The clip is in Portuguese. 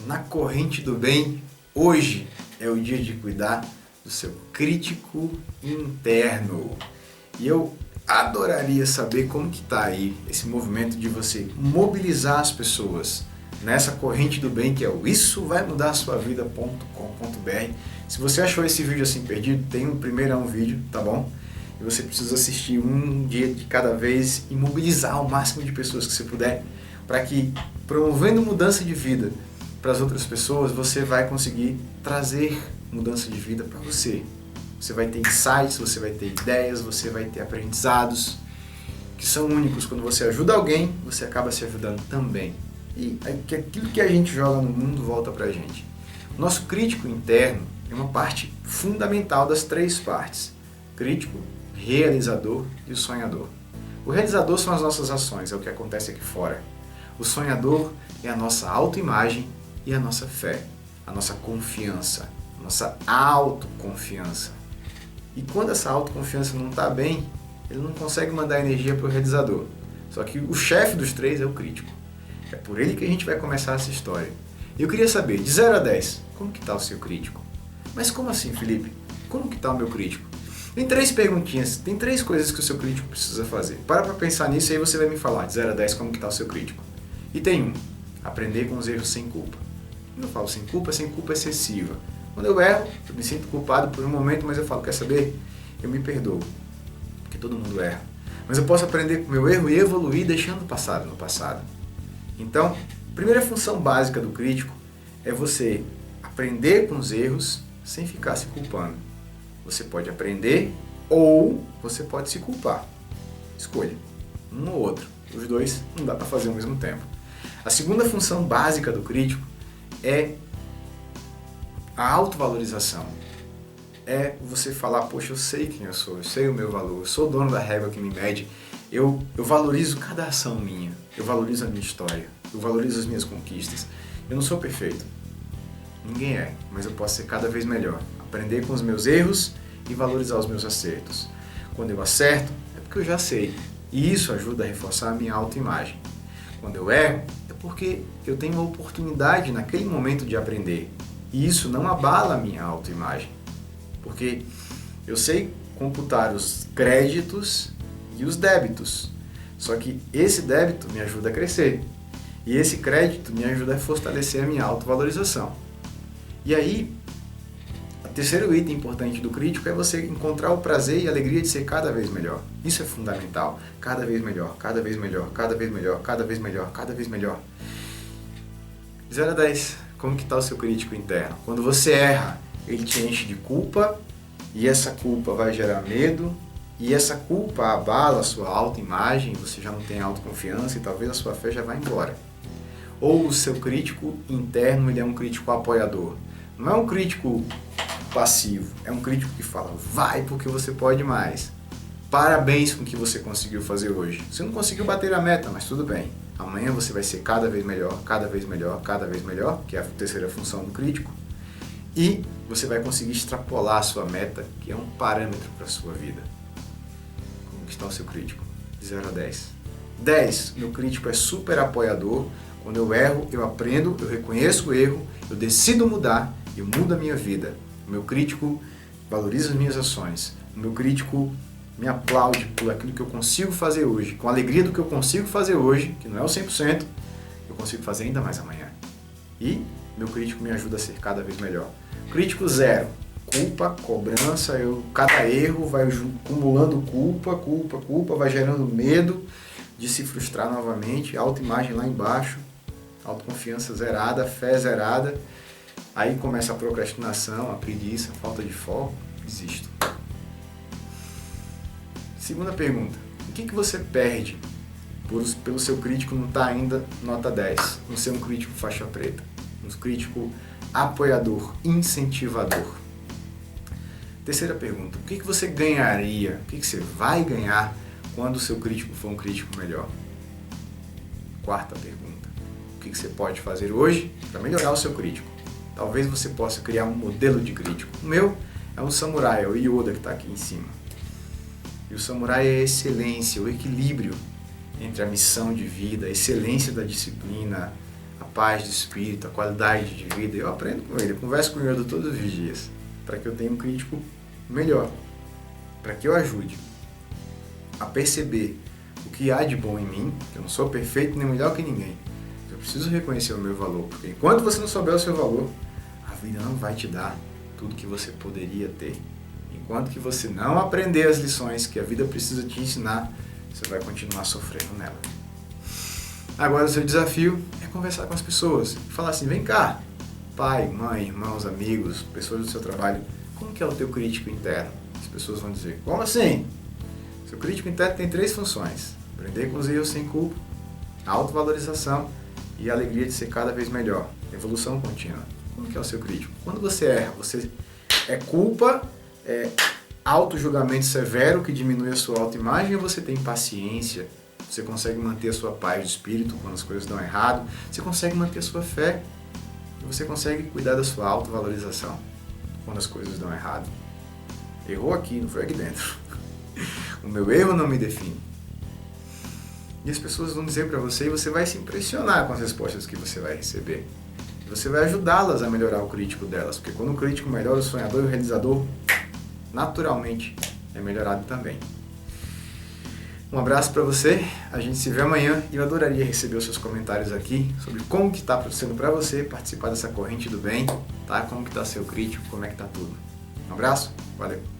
na corrente do bem. Hoje é o dia de cuidar do seu crítico interno. E eu adoraria saber como que está aí esse movimento de você mobilizar as pessoas nessa corrente do bem que é o issovaimudar-sua-vida.com.br. Se você achou esse vídeo assim perdido, tem um primeirão vídeo, tá bom? E você precisa assistir um dia de cada vez e mobilizar o máximo de pessoas que você puder, para que, promovendo mudança de vida para as outras pessoas, você vai conseguir trazer mudança de vida para você. Você vai ter insights, você vai ter ideias, você vai ter aprendizados que são únicos. Quando você ajuda alguém, você acaba se ajudando também. E aquilo que a gente joga no mundo volta para a gente. O nosso crítico interno é uma parte fundamental das três partes: crítico, realizador e o sonhador. O realizador são as nossas ações, é o que acontece aqui fora. O sonhador é a nossa autoimagem e a nossa fé, a nossa confiança, a nossa autoconfiança. E quando essa autoconfiança não está bem, ele não consegue mandar energia para o realizador. Só que o chefe dos três é o crítico. É por ele que a gente vai começar essa história. Eu queria saber, de 0 a 10, como que está o seu crítico? Mas como assim, Felipe? Como que está o meu crítico? Tem 3 perguntinhas, tem 3 coisas que o seu crítico precisa fazer. Para pensar nisso e aí você vai me falar, de 0 a 10, como que está o seu crítico. E tem 1, aprender com os erros sem culpa. Quando eu falo sem culpa excessiva. Quando eu erro, eu me sinto culpado por um momento, mas eu falo, quer saber? Eu me perdoo, porque todo mundo erra. Mas eu posso aprender com o meu erro e evoluir deixando o passado no passado. Então, a primeira função básica do crítico é você aprender com os erros sem ficar se culpando. Você pode aprender ou você pode se culpar. Escolha, um ou outro. Os dois não dá para fazer ao mesmo tempo. A segunda função básica do crítico é a autovalorização. É você falar, poxa, eu sei quem eu sou, eu sei o meu valor, eu sou dono da régua que me mede, eu valorizo cada ação minha, eu valorizo a minha história, eu valorizo as minhas conquistas. Eu não sou perfeito, ninguém é, mas eu posso ser cada vez melhor, aprender com os meus erros e valorizar os meus acertos. Quando eu acerto, é porque eu já sei, e isso ajuda a reforçar a minha autoimagem. Quando eu erro, é porque eu tenho a oportunidade naquele momento de aprender, e isso não abala a minha autoimagem, porque eu sei computar os créditos e os débitos, só que esse débito me ajuda a crescer, e esse crédito me ajuda a fortalecer a minha autovalorização. E aí, o terceiro item importante do crítico é você encontrar o prazer e a alegria de ser cada vez melhor. Isso é fundamental. Cada vez melhor, cada vez melhor, cada vez melhor, cada vez melhor, cada vez melhor. 0 a 10, como que está o seu crítico interno? Quando você erra, ele te enche de culpa, e essa culpa vai gerar medo, e essa culpa abala a sua autoimagem, você já não tem autoconfiança e talvez a sua fé já vá embora. Ou o seu crítico interno, ele é um crítico apoiador. Não é um crítico passivo, é um crítico que fala, vai porque você pode mais. Parabéns com o que você conseguiu fazer hoje. Você não conseguiu bater a meta, mas tudo bem. Amanhã você vai ser cada vez melhor, cada vez melhor, cada vez melhor, que é a terceira função do crítico. E você vai conseguir extrapolar a sua meta, que é um parâmetro para a sua vida. Como que está o seu crítico? De 0 a 10. 10, meu crítico é super apoiador. Quando eu erro, eu aprendo, eu reconheço o erro, eu decido mudar e eu mudo a minha vida. O meu crítico valoriza as minhas ações. O meu crítico me aplaude por aquilo que eu consigo fazer hoje. Com a alegria do que eu consigo fazer hoje, que não é o 100%, eu consigo fazer ainda mais amanhã. E meu crítico me ajuda a ser cada vez melhor. Crítico 0, culpa, cobrança, cada erro vai acumulando culpa, vai gerando medo de se frustrar novamente, autoimagem lá embaixo, autoconfiança zerada, fé zerada, aí começa a procrastinação, a preguiça, a falta de foco, desisto. Segunda pergunta, o que você perde pelo seu crítico não estar ainda nota 10, não ser um crítico faixa preta, um crítico apoiador, incentivador? Terceira pergunta, o que você ganharia, o que você vai ganhar quando o seu crítico for um crítico melhor? Quarta pergunta, o que você pode fazer hoje para melhorar o seu crítico? Talvez você possa criar um modelo de crítico. O meu é um samurai, é o Yoda que está aqui em cima. E o samurai é a excelência, o equilíbrio entre a missão de vida, a excelência da disciplina, a paz de espírito, a qualidade de vida. Eu aprendo com ele, eu converso com ele todos os dias, para que eu tenha um crítico melhor, para que eu ajude a perceber o que há de bom em mim. Eu não sou perfeito nem melhor que ninguém. Eu preciso reconhecer o meu valor, porque enquanto você não souber o seu valor, a vida não vai te dar tudo que você poderia ter. Enquanto que você não aprender as lições que a vida precisa te ensinar, você vai continuar sofrendo nela. Agora o seu desafio é conversar com as pessoas e falar assim: vem cá, pai, mãe, irmãos, amigos, pessoas do seu trabalho, como que é o teu crítico interno? As pessoas vão dizer: como assim? Seu crítico interno tem 3 funções: aprender com os erros sem culpa, autovalorização e a alegria de ser cada vez melhor, evolução contínua. Como que é o seu crítico? Quando você erra, você é culpa, é auto-julgamento severo que diminui a sua autoimagem, ou você tem paciência, você consegue manter a sua paz de espírito quando as coisas dão errado, você consegue manter a sua fé, e você consegue cuidar da sua autovalorização quando as coisas dão errado. Errou aqui, não foi aqui dentro. O meu erro não me define. E as pessoas vão dizer para você, e você vai se impressionar com as respostas que você vai receber. Você vai ajudá-las a melhorar o crítico delas, porque quando o crítico melhora, o sonhador e o realizador, naturalmente, é melhorado também. Um abraço para você, a gente se vê amanhã e eu adoraria receber os seus comentários aqui sobre como que está sendo para você participar dessa corrente do bem, tá? Como que está seu crítico, como é que está tudo. Um abraço, valeu!